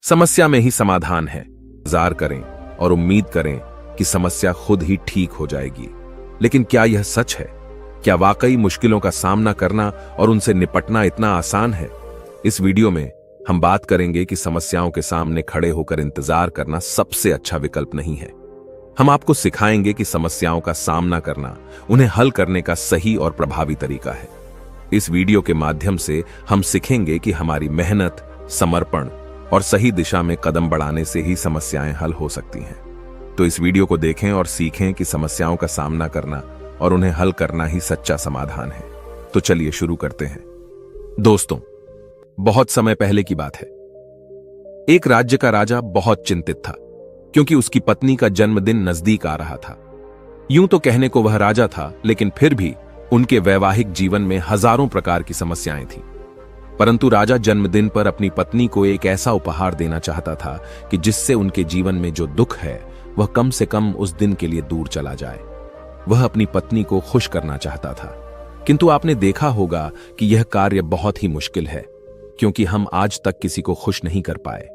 समस्या में ही समाधान है। इंतजार करें और उम्मीद करें कि समस्या खुद ही ठीक हो जाएगी। लेकिन क्या यह सच है? क्या वाकई मुश्किलों का सामना करना और उनसे निपटना इतना आसान है? इस वीडियो में हम बात करेंगे कि समस्याओं के सामने खड़े होकर इंतजार करना सबसे अच्छा विकल्प नहीं है। हम आपको सिखाएंगे कि समस्याओं का सामना करना, उन्हें हल करने का सही और प्रभावी तरीका है। इस वीडियो के माध्यम से हम सीखेंगे कि हमारी मेहनत, समर्पण और सही दिशा में कदम बढ़ाने से ही समस्याएं हल हो सकती हैं। तो इस वीडियो को देखें और सीखें कि समस्याओं का सामना करना और उन्हें हल करना ही सच्चा समाधान है। तो चलिए शुरू करते हैं। दोस्तों, बहुत समय पहले की बात है। एक राज्य का राजा बहुत चिंतित था क्योंकि उसकी पत्नी का जन्मदिन नजदीक आ रहा था। यूं तो कहने को वह राजा था, लेकिन फिर भी उनके वैवाहिक जीवन में हजारों प्रकार की समस्याएं थीं। परंतु राजा जन्मदिन पर अपनी पत्नी को एक ऐसा उपहार देना चाहता था कि जिससे उनके जीवन में जो दुख है वह कम से कम उस दिन के लिए दूर चला जाए। वह अपनी पत्नी को खुश करना चाहता था, किंतु आपने देखा होगा कि यह कार्य बहुत ही मुश्किल है, क्योंकि हम आज तक किसी को खुश नहीं कर पाए।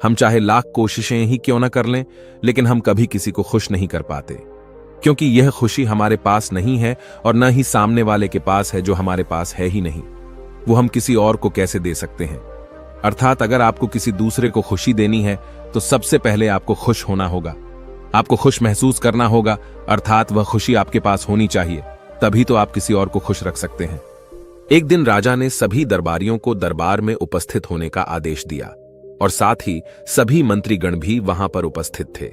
हम चाहे लाख कोशिशें ही क्यों न कर लें, लेकिन हम कभी किसी को खुश नहीं कर पाते, क्योंकि यह खुशी हमारे पास नहीं है और न ही सामने वाले के पास है, जो हमारे पास है ही नहीं। वो हम किसी और को कैसे दे सकते हैं? अर्थात अगर आपको किसी दूसरे को खुशी देनी है तो सबसे पहले आपको खुश होना होगा, आपको खुश महसूस करना होगा, अर्थात वह खुशी आपके पास होनी चाहिए, तभी तो आप किसी और को खुश रख सकते हैं। एक दिन राजा ने सभी दरबारियों को दरबार में उपस्थित होने का आदेश दिया और साथ ही सभी मंत्रीगण भी वहां पर उपस्थित थे।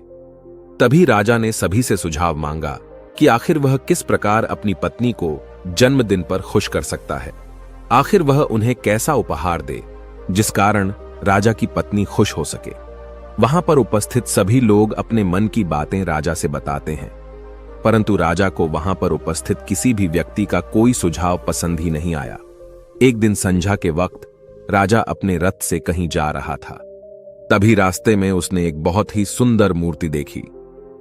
तभी राजा ने सभी से सुझाव मांगा कि आखिर वह किस प्रकार अपनी पत्नी को जन्मदिन पर खुश कर सकता है। आखिर वह उन्हें कैसा उपहार दे जिस कारण राजा की पत्नी खुश हो सके। वहां पर उपस्थित सभी लोग अपने मन की बातें राजा से बताते हैं, परंतु राजा को वहां पर उपस्थित किसी भी व्यक्ति का कोई सुझाव पसंद ही नहीं आया। एक दिन संध्या के वक्त राजा अपने रथ से कहीं जा रहा था। तभी रास्ते में उसने एक बहुत ही सुंदर मूर्ति देखी।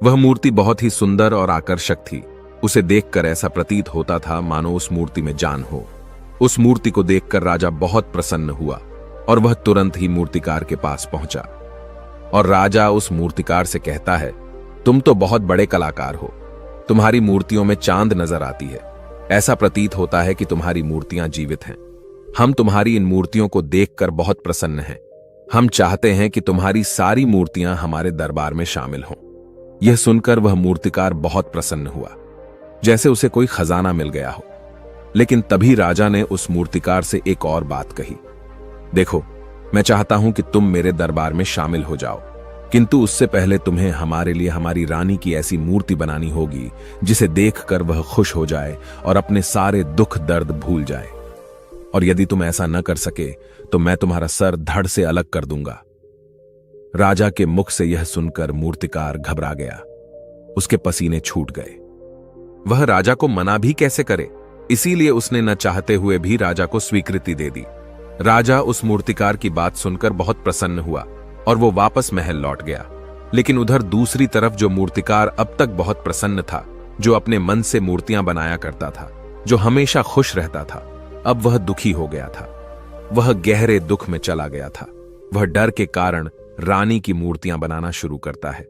वह मूर्ति बहुत ही सुंदर और आकर्षक थी। उसे देखकर ऐसा प्रतीत होता था मानो उस मूर्ति में जान हो। उस मूर्ति को देखकर राजा बहुत प्रसन्न हुआ और वह तुरंत ही मूर्तिकार के पास पहुंचा। और राजा उस मूर्तिकार से कहता है, तुम तो बहुत बड़े कलाकार हो, तुम्हारी मूर्तियों में चांद नजर आती है। ऐसा प्रतीत होता है कि तुम्हारी मूर्तियां जीवित हैं। हम तुम्हारी इन मूर्तियों को देखकर बहुत प्रसन्न हैं। हम चाहते हैं कि तुम्हारी सारी मूर्तियां हमारे दरबार में शामिल हों। यह सुनकर वह मूर्तिकार बहुत प्रसन्न हुआ, जैसे उसे कोई खजाना मिल गया हो। लेकिन तभी राजा ने उस मूर्तिकार से एक और बात कही, देखो, मैं चाहता हूं कि तुम मेरे दरबार में शामिल हो जाओ, किंतु उससे पहले तुम्हें हमारे लिए हमारी रानी की ऐसी मूर्ति बनानी होगी जिसे देखकर वह खुश हो जाए और अपने सारे दुख दर्द भूल जाए। और यदि तुम ऐसा न कर सके तो मैं तुम्हारा सर धड़ से अलग कर दूंगा। राजा के मुख से यह सुनकर मूर्तिकार घबरा गया। उसके पसीने छूट गए। वह राजा को मना भी कैसे करे, इसीलिए उसने न चाहते हुए भी राजा को स्वीकृति दे दी। राजा उस मूर्तिकार की बात सुनकर बहुत प्रसन्न हुआ और वो वापस महल लौट गया। लेकिन उधर दूसरी तरफ जो मूर्तिकार अब तक बहुत प्रसन्न था, जो अपने मन से मूर्तियां बनाया करता था, जो हमेशा खुश रहता था, अब वह दुखी हो गया था। वह गहरे दुख में चला गया था। वह डर के कारण रानी की मूर्तियां बनाना शुरू करता है,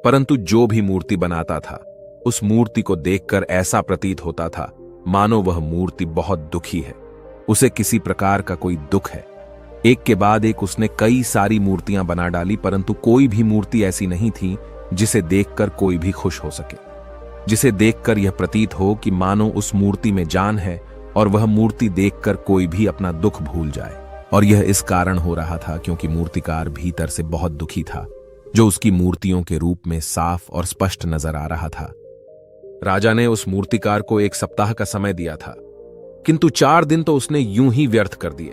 परंतु जो भी मूर्ति बनाता था उस मूर्ति को देखकर ऐसा प्रतीत होता था मानो वह मूर्ति बहुत दुखी है, उसे किसी प्रकार का कोई दुख है। एक के बाद एक उसने कई सारी मूर्तियां बना डाली, परंतु कोई भी मूर्ति ऐसी नहीं थी जिसे देखकर कोई भी खुश हो सके, जिसे देखकर यह प्रतीत हो कि मानो उस मूर्ति में जान है और वह मूर्ति देखकर कोई भी अपना दुख भूल जाए। और यह इस कारण हो रहा था क्योंकि मूर्तिकार भीतर से बहुत दुखी था, जो उसकी मूर्तियों के रूप में साफ और स्पष्ट नजर आ रहा था। राजा ने उस मूर्तिकार को 1 सप्ताह का समय दिया था, किंतु 4 दिन तो उसने यूं ही व्यर्थ कर दिए।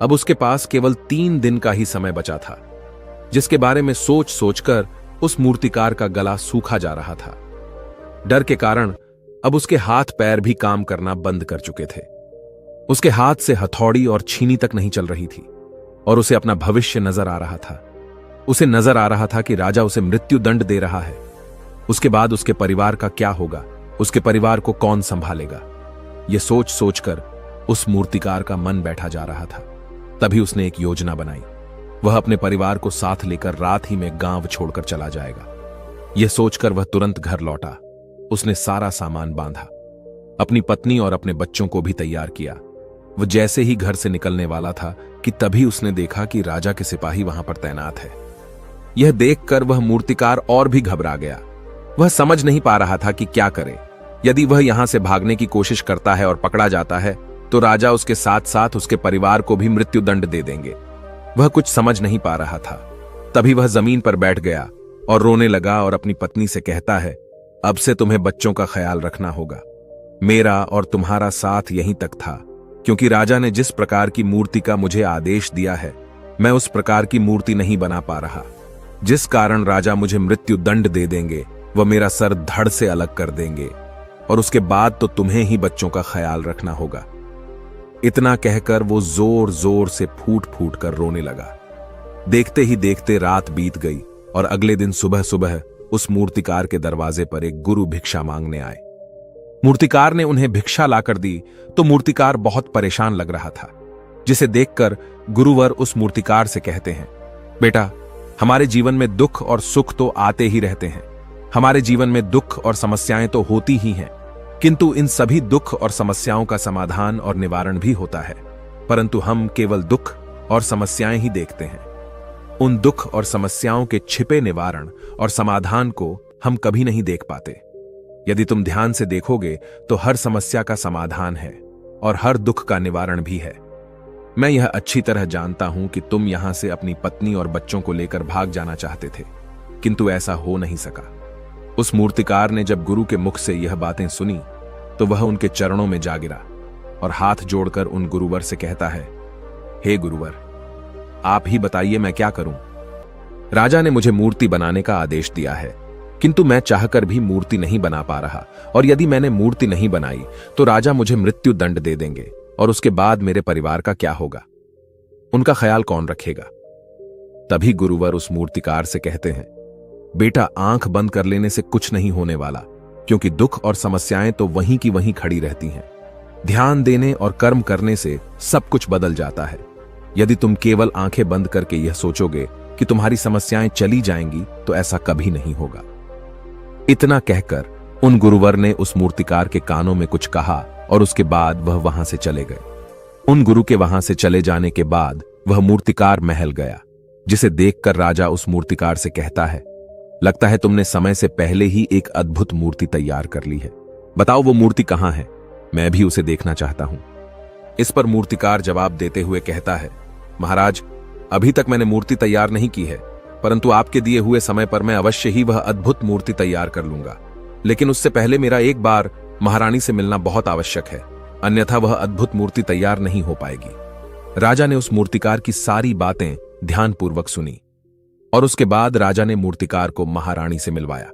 अब उसके पास केवल 3 दिन का ही समय बचा था, जिसके बारे में सोच सोचकर उस मूर्तिकार का गला सूखा जा रहा था। डर के कारण अब उसके हाथ पैर भी काम करना बंद कर चुके थे। उसके हाथ से हथौड़ी और छीनी तक नहीं चल रही थी और उसे अपना भविष्य नजर आ रहा था। उसे नजर आ रहा था कि राजा उसे मृत्यु दंड दे रहा है। उसके बाद उसके परिवार का क्या होगा, उसके परिवार को कौन संभालेगा? यह सोच सोचकर उस मूर्तिकार का मन बैठा जा रहा था। तभी उसने एक योजना बनाई। वह अपने परिवार को साथ लेकर रात ही में गांव छोड़कर चला जाएगा। यह सोचकर वह तुरंत घर लौटा। उसने सारा सामान बांधा, अपनी पत्नी और अपने बच्चों को भी तैयार किया। वह जैसे ही घर से निकलने वाला था कि तभी उसने देखा कि राजा के सिपाही वहां पर तैनात है। यह देखकर वह मूर्तिकार और भी घबरा गया। वह समझ नहीं पा रहा था कि क्या करे। यदि वह यहां से भागने की कोशिश करता है और पकड़ा जाता है तो राजा उसके साथ साथ उसके परिवार को भी मृत्युदंड दे देंगे। वह कुछ समझ नहीं पा रहा था। तभी वह जमीन पर बैठ गया और रोने लगा और अपनी पत्नी से कहता है, अब से तुम्हें बच्चों का ख्याल रखना होगा। मेरा और तुम्हारा साथ यहीं तक था, क्योंकि राजा ने जिस प्रकार की मूर्ति का मुझे आदेश दिया है, मैं उस प्रकार की मूर्ति नहीं बना पा रहा। जिस कारण राजा मुझे मृत्यु दंड दे देंगे, वह मेरा सर धड़ से अलग कर देंगे और उसके बाद तो तुम्हें ही बच्चों का ख्याल रखना होगा। इतना कहकर वो जोर जोर से फूट फूट कर रोने लगा। देखते ही देखते रात बीत गई और अगले दिन सुबह सुबह उस मूर्तिकार के दरवाजे पर एक गुरु भिक्षा मांगने आए। मूर्तिकार ने उन्हें भिक्षा लाकर दी तो मूर्तिकार बहुत परेशान लग रहा था, जिसे देखकर गुरुवर उस मूर्तिकार से कहते हैं, बेटा, हमारे जीवन में दुख और सुख तो आते ही रहते हैं। हमारे जीवन में दुख और समस्याएं तो होती ही हैं, किंतु इन सभी दुख और समस्याओं का समाधान और निवारण भी होता है, परंतु हम केवल दुख और समस्याएं ही देखते हैं। उन दुख और समस्याओं के छिपे निवारण और समाधान को हम कभी नहीं देख पाते। यदि तुम ध्यान से देखोगे तो हर समस्या का समाधान है और हर दुख का निवारण भी है। मैं यह अच्छी तरह जानता हूं कि तुम यहां से अपनी पत्नी और बच्चों को लेकर भाग जाना चाहते थे, किंतु ऐसा हो नहीं सका। उस मूर्तिकार ने जब गुरु के मुख से यह बातें सुनी तो वह उनके चरणों में जा गिरा और हाथ जोड़कर उन गुरुवर से कहता है, हे गुरुवर, आप ही बताइए मैं क्या करूं। राजा ने मुझे मूर्ति बनाने का आदेश दिया है, किंतु मैं चाहकर भी मूर्ति नहीं बना पा रहा, और यदि मैंने मूर्ति नहीं बनाई तो राजा मुझे मृत्यु दंड दे देंगे और उसके बाद मेरे परिवार का क्या होगा, उनका ख्याल कौन रखेगा। तभी गुरुवर उस मूर्तिकार से कहते हैं, बेटा, आंख बंद कर लेने से कुछ नहीं होने वाला, क्योंकि दुख और समस्याएं तो वहीं की वहीं खड़ी रहती हैं। ध्यान देने और कर्म करने से सब कुछ बदल जाता है। यदि तुम केवल आंखें बंद करके यह सोचोगे कि तुम्हारी समस्याएं चली जाएंगी तो ऐसा कभी नहीं होगा। इतना कहकर उन गुरुवर ने उस मूर्तिकार के कानों में कुछ कहा और उसके बाद वह वहां से चले गए। उन गुरु के वहां से चले जाने के बाद वह मूर्तिकार महल गया, जिसे देखकर राजा उस मूर्तिकार से कहता है, लगता है तुमने समय से पहले ही एक अद्भुत मूर्ति तैयार कर ली है। बताओ वो मूर्ति कहां है, मैं भी उसे देखना चाहता हूं। इस पर मूर्तिकार जवाब देते हुए कहता है, महाराज, अभी तक मैंने मूर्ति तैयार नहीं की है, परंतु आपके दिए हुए समय पर मैं अवश्य ही वह अद्भुत मूर्ति तैयार कर लूंगा। लेकिन उससे पहले मेरा एक बार महारानी से मिलना बहुत आवश्यक है, अन्यथा वह अद्भुत मूर्ति तैयार नहीं हो पाएगी। राजा ने उस मूर्तिकार की सारी बातें ध्यानपूर्वक सुनी और उसके बाद राजा ने मूर्तिकार को महारानी से मिलवाया।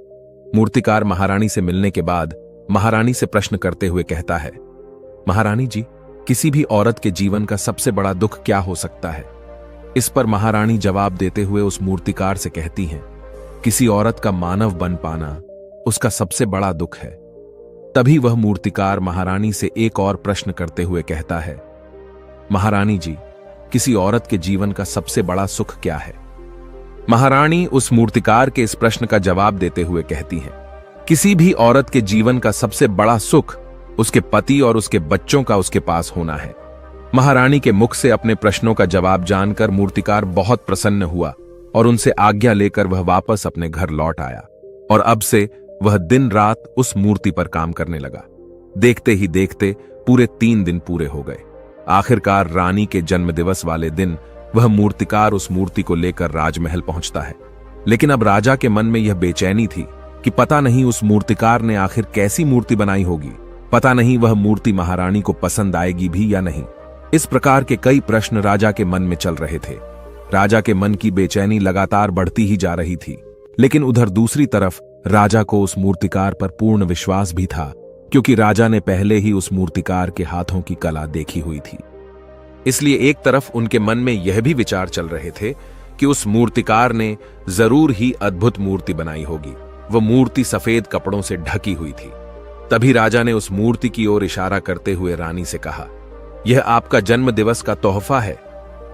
मूर्तिकार महारानी से मिलने के बाद महारानी से प्रश्न करते हुए कहता है, महारानी जी, किसी भी औरत के जीवन का सबसे बड़ा दुख क्या हो सकता है। इस पर महारानी जवाब देते हुए उस मूर्तिकार से कहती हैं, किसी औरत का मानव बन पाना उसका सबसे बड़ा दुख है। तभी वह मूर्तिकार महारानी से एक और प्रश्न करते हुए कहता है, महारानी जी, किसी औरत के जीवन का सबसे बड़ा सुख क्या है। महारानी उस मूर्तिकार के इस प्रश्न का जवाब देते हुए कहती हैं, किसी भी औरत के जीवन का सबसे बड़ा सुख उसके पति और उसके बच्चों का उसके पास होना है। महारानी के मुख से अपने प्रश्नों का जवाब जानकर मूर्तिकार बहुत प्रसन्न हुआ और उनसे आज्ञा लेकर वह वापस अपने घर लौट आया और अब से वह दिन रात उस मूर्ति पर काम करने लगा। देखते ही देखते पूरे 3 दिन पूरे हो गए। आखिरकार रानी के जन्मदिवस वाले दिन वह मूर्तिकार उस मूर्ति को लेकर राजमहल पहुंचता है। लेकिन अब राजा के मन में यह बेचैनी थी कि पता नहीं उस मूर्तिकार ने आखिर कैसी मूर्ति बनाई होगी, पता नहीं वह मूर्ति महारानी को पसंद आएगी भी या नहीं। इस प्रकार के कई प्रश्न राजा के मन में चल रहे थे। राजा के मन की बेचैनी लगातार बढ़ती ही जा रही थी, लेकिन उधर दूसरी तरफ राजा को उस मूर्तिकार पर पूर्ण विश्वास भी था, क्योंकि राजा ने पहले ही उस मूर्तिकार के हाथों की कला देखी हुई थी। इसलिए एक तरफ उनके मन में यह भी विचार चल रहे थे कि उस मूर्तिकार ने जरूर ही अद्भुत मूर्ति बनाई होगी। वह मूर्ति सफेद कपड़ों से ढकी हुई थी। तभी राजा ने उस मूर्ति की ओर इशारा करते हुए रानी से कहा, यह आपका जन्म दिवस का तोहफा है,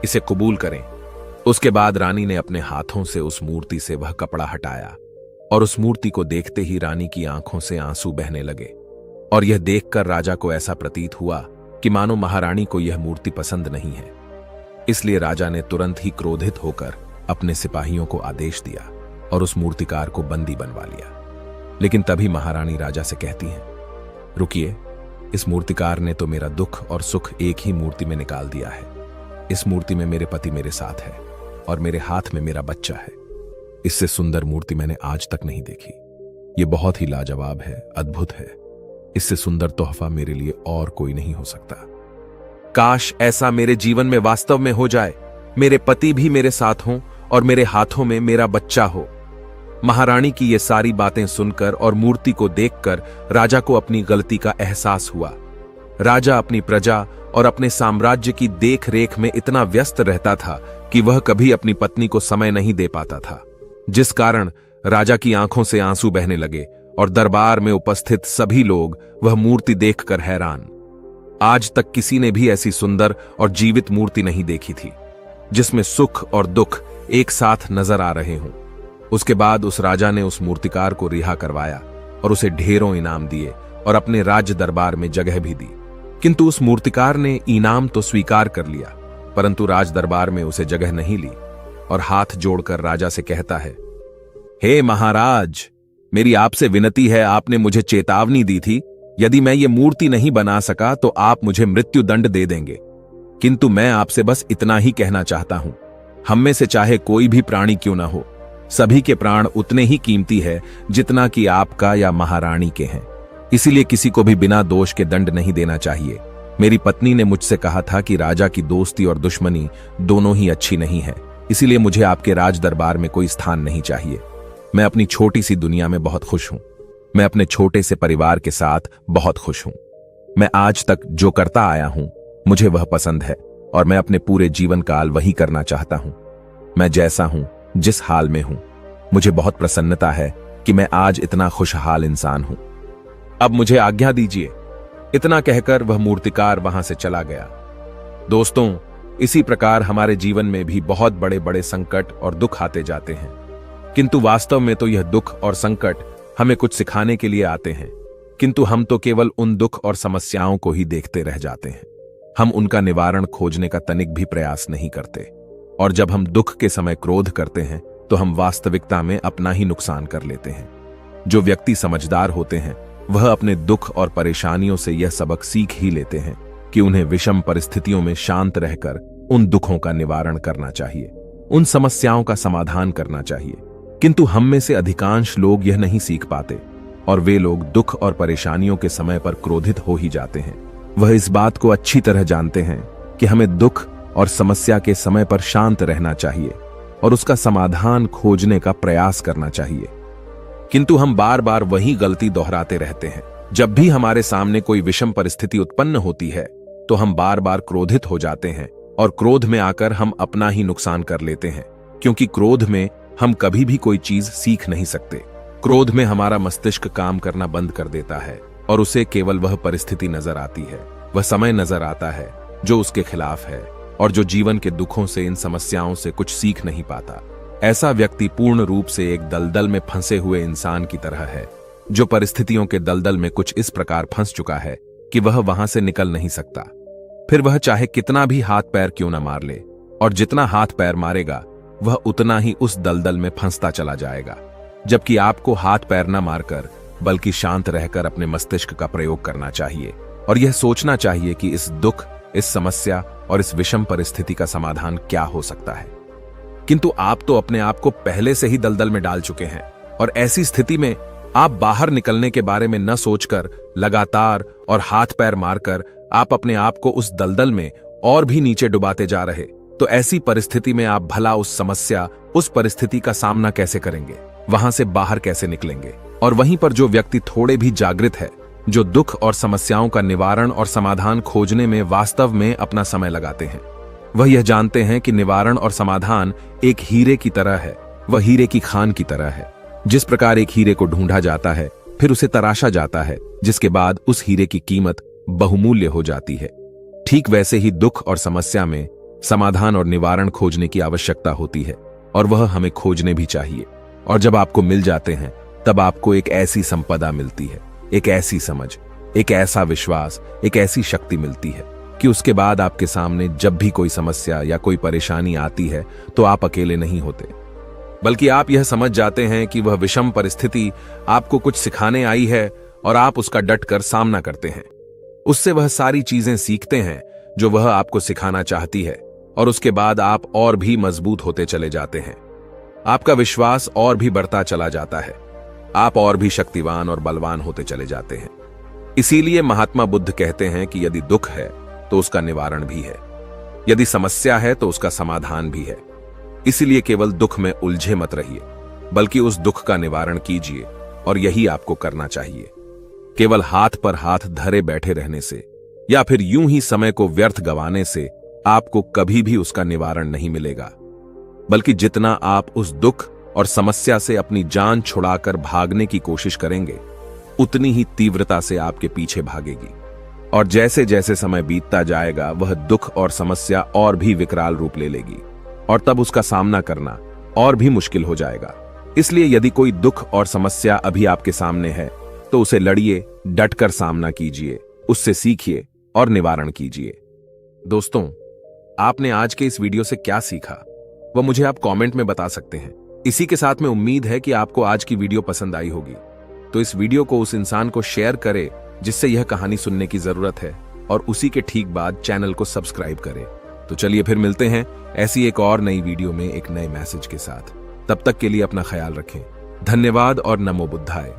इसे कबूल करें। उसके बाद रानी ने अपने हाथों से उस मूर्ति से वह कपड़ा हटाया और उस मूर्ति को देखते ही रानी की आंखों से आंसू बहने लगे। और यह देखकर राजा को ऐसा प्रतीत हुआ कि मानो महारानी को यह मूर्ति पसंद नहीं है। इसलिए राजा ने तुरंत ही क्रोधित होकर अपने सिपाहियों को आदेश दिया और उस मूर्तिकार को बंदी बनवा लिया। लेकिन तभी महारानी राजा से कहती हैं, रुकिए, इस मूर्तिकार ने तो मेरा दुख और सुख एक ही मूर्ति में निकाल दिया है। इस मूर्ति में मेरे पति मेरे साथ है और मेरे हाथ में मेरा बच्चा है। इससे सुंदर मूर्ति मैंने आज तक नहीं देखी। ये बहुत ही लाजवाब है, अद्भुत है। इससे सुंदर तोहफा मेरे लिए और कोई नहीं हो सकता। काश ऐसा मेरे जीवन में वास्तव में हो जाए, मेरे पति भी मेरे साथ हों और मेरे हाथों में मेरा बच्चा हो। महारानी की ये सारी बातें सुनकर और मूर्ति को देखकर राजा को अपनी गलती का एहसास हुआ। राजा अपनी प्रजा और अपने साम्राज्य की देख रेख में इतना व्यस्त रहता था कि वह कभी अपनी पत्नी को समय नहीं दे पाता था, जिस कारण राजा की आंखों से आंसू बहने लगे और दरबार में उपस्थित सभी लोग वह मूर्ति देखकर हैरान। आज तक किसी ने भी ऐसी सुंदर और जीवित मूर्ति नहीं देखी थी, जिसमें सुख और दुख एक साथ नजर आ रहे हों। उसके बाद उस राजा ने उस मूर्तिकार को रिहा करवाया और उसे ढेरों इनाम दिए और अपने राज्य दरबार में जगह भी दी। किंतु उस मूर्तिकार ने इनाम तो स्वीकार कर लिया, परंतु राज दरबार में उसे जगह नहीं ली और हाथ जोड़कर राजा से कहता है, हे महाराज, मेरी आपसे विनती है, आपने मुझे चेतावनी दी थी, यदि मैं ये मूर्ति नहीं बना सका तो आप मुझे मृत्यु दंड दे देंगे। किंतु मैं आपसे बस इतना ही कहना चाहता हूं, हम में से चाहे कोई भी प्राणी क्यों ना हो, सभी के प्राण उतने ही कीमती है जितना कि आपका या महारानी के हैं। इसीलिए किसी को भी बिना दोष के दंड नहीं देना चाहिए। मेरी पत्नी ने मुझसे कहा था कि राजा की दोस्ती और दुश्मनी दोनों ही अच्छी नहीं है, इसीलिए मुझे आपके राज दरबार में कोई स्थान नहीं चाहिए। मैं अपनी छोटी सी दुनिया में बहुत खुश हूं। मैं अपने छोटे से परिवार के साथ बहुत खुश हूं। मैं आज तक जो करता आया हूं मुझे वह पसंद है और मैं अपने पूरे जीवन काल वही करना चाहता हूं। मैं जैसा हूं, जिस हाल में हूं, मुझे बहुत प्रसन्नता है कि मैं आज इतना खुशहाल इंसान हूं। अब मुझे आज्ञा दीजिए। इतना कहकर वह मूर्तिकार वहां से चला गया। दोस्तों, इसी प्रकार हमारे जीवन में भी बहुत बड़े बड़े संकट और दुख आते जाते हैं, किंतु वास्तव में तो यह दुख और संकट हमें कुछ सिखाने के लिए आते हैं, किंतु हम तो केवल उन दुख और समस्याओं को ही देखते रह जाते हैं। हम उनका निवारण खोजने का तनिक भी प्रयास नहीं करते, और जब हम दुख के समय क्रोध करते हैं तो हम वास्तविकता में अपना ही नुकसान कर लेते हैं। जो व्यक्ति समझदार होते हैं वह अपने दुख और परेशानियों से यह सबक सीख ही लेते हैं कि उन्हें विषम परिस्थितियों में शांत रहकर उन दुखों का निवारण करना चाहिए, उन समस्याओं का समाधान करना चाहिए। किंतु हम में से अधिकांश लोग यह नहीं सीख पाते और वे लोग दुख और परेशानियों के समय पर क्रोधित हो ही जाते हैं। वह इस बात को अच्छी तरह जानते हैं कि हमें दुख और समस्या के समय पर शांत रहना चाहिए और उसका समाधान खोजने का प्रयास करना चाहिए, किंतु हम बार बार वही गलती दोहराते रहते हैं। जब भी हमारे सामने कोई विषम परिस्थिति उत्पन्न होती है तो हम बार बार क्रोधित हो जाते हैं और क्रोध में आकर हम अपना ही नुकसान कर लेते हैं, क्योंकि क्रोध में हम कभी भी कोई चीज सीख नहीं सकते। क्रोध में हमारा मस्तिष्क काम करना बंद कर देता है और उसे केवल वह परिस्थिति नजर आती है, वह समय नजर आता है जो उसके खिलाफ है और जो जीवन के दुखों से, इन समस्याओं से कुछ सीख नहीं पाता। ऐसा व्यक्ति पूर्ण रूप से एक दलदल में फंसे हुए इंसान की तरह है, जो परिस्थितियों के दलदल में कुछ इस प्रकार फंस चुका है कि वह वहां से निकल नहीं सकता। फिर वह चाहे कितना भी हाथ पैर क्यों न मार ले, और जितना हाथ पैर मारेगा वह उतना ही उस दलदल में फंसता चला जाएगा। जबकि आपको हाथ पैर न मारकर बल्कि शांत रहकर अपने मस्तिष्क का प्रयोग करना चाहिए और यह सोचना चाहिए कि इस दुख, इस समस्या और इस विषम परिस्थिति का समाधान क्या हो सकता है। किंतु आप तो अपने आप को पहले से ही दलदल में डाल चुके हैं और ऐसी स्थिति में आप बाहर निकलने के बारे में न सोचकर लगातार और हाथ पैर मारकर आप अपने आप को उस दलदल में और भी नीचे डुबाते जा रहे। तो ऐसी परिस्थिति में आप भला उस समस्या, उस परिस्थिति का सामना कैसे करेंगे, वहां से बाहर कैसे निकलेंगे? और वहीं पर जो व्यक्ति थोड़े भी जागृत है, जो दुख और समस्याओं का निवारण और समाधान खोजने में वास्तव में अपना समय लगाते हैं, वह यह जानते हैं कि निवारण और समाधान एक हीरे की तरह है, वह हीरे की खान की तरह है। जिस प्रकार एक हीरे को ढूंढा जाता है, फिर उसे तराशा जाता है, जिसके बाद उस हीरे की कीमत बहुमूल्य हो जाती है, ठीक वैसे ही दुख और समस्या में समाधान और निवारण खोजने की आवश्यकता होती है और वह हमें खोजने भी चाहिए। और जब आपको मिल जाते हैं तब आपको एक ऐसी संपदा मिलती है, एक ऐसी समझ, एक ऐसा विश्वास, एक ऐसी शक्ति मिलती है कि उसके बाद आपके सामने जब भी कोई समस्या या कोई परेशानी आती है तो आप अकेले नहीं होते, बल्कि आप यह समझ जाते हैं कि वह विषम परिस्थिति आपको कुछ सिखाने आई है और आप उसका डट कर सामना करते हैं। उससे वह सारी चीजें सीखते हैं जो वह आपको सिखाना चाहती है और उसके बाद आप और भी मजबूत होते चले जाते हैं। आपका विश्वास और भी बढ़ता चला जाता है, आप और भी शक्तिवान और बलवान होते चले जाते हैं। इसीलिए महात्मा बुद्ध कहते हैं कि यदि दुख है तो उसका निवारण भी है, यदि समस्या है तो उसका समाधान भी है। इसीलिए केवल दुख में उलझे मत रहिए, बल्कि उस दुख का निवारण कीजिए, और यही आपको करना चाहिए। केवल हाथ पर हाथ धरे बैठे रहने से या फिर यूं ही समय को व्यर्थ गंवाने से आपको कभी भी उसका निवारण नहीं मिलेगा, बल्कि जितना आप उस दुख और समस्या से अपनी जान छुड़ाकर भागने की कोशिश करेंगे, उतनी ही तीव्रता से आपके पीछे भागेगी। और जैसे जैसे समय बीतता जाएगा वह दुख और समस्या और भी विकराल रूप ले लेगी और तब उसका सामना करना और भी मुश्किल हो जाएगा। इसलिए यदि कोई दुख और समस्या अभी आपके सामने है तो उसे लड़िए, डटकर सामना कीजिए, उससे सीखिए और निवारण कीजिए। दोस्तों, आपने आज के इस वीडियो से क्या सीखा वह मुझे आप कमेंट में बता सकते हैं। इसी के साथ में उम्मीद है कि आपको आज की वीडियो पसंद आई होगी, तो इस वीडियो को उस इंसान को शेयर करें जिससे यह कहानी सुनने की जरूरत है, और उसी के ठीक बाद चैनल को सब्सक्राइब करें। तो चलिए फिर मिलते हैं ऐसी एक और नई वीडियो में एक नए मैसेज के साथ। तब तक के लिए अपना ख्याल रखें। धन्यवाद और नमो बुद्धाय।